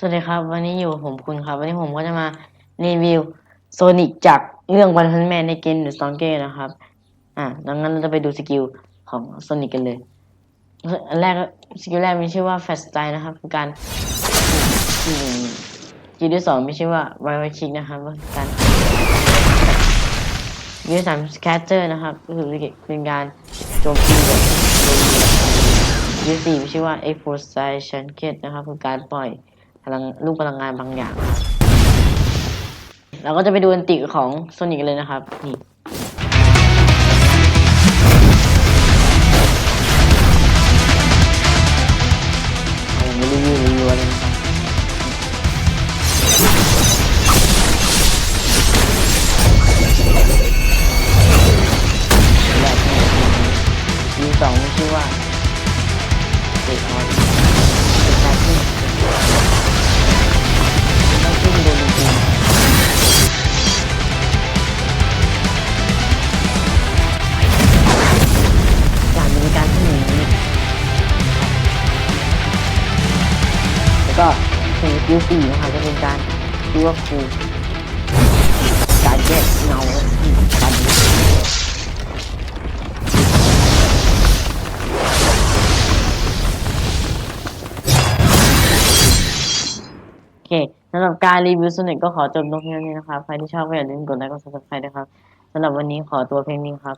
สวัสดีครับวันนี้อยู่ผมคุณครับวันนี้ผมก็จะมารีวิวโซนิกจากเรื่องวันพันแมนในเกมหรือสตองเก้นะครับดังนั้นเราจะไปดูสกิลของโซนิกกันเลยอันแรกสกิลแรกมีชื่อว่าแฟสไตล์นะครับคือการอืมสกิลที่สองมีชื่อว่าไวไวคิกนะครับก็คือการสกิลที่สามสแคตเตอร์นะครับก็คือเป็นการโจมตีแบบสกิลสี่มีชื่อว่าเอ็กโพไซชันเคทนะครับคือการปล่อยพลังลูกพลังงานบางอย่าง เราก็จะไปดูอันติของโซนิกเลยนะครับนี่ผมรีวิวเลยนะครับแรกที่สองไม่ชื่อว่าเด็กออนเป็นการที่ต้องขึ้นโดนจริงๆอย่างมีการที่หนีแล้วก็เป็นสกิลสี่นะครับจะเป็นการชื่อว่าฟูการแยกเงากันโอเคสำหรับการรีวิวโซนิกก็ขอจบลงเพียงนี้นะครับใครที่ชอบก็อย่าลืมกดไลค์กด Subscribe นะครับสำหรับวันนี้ขอตัวเพลงนี้ครับ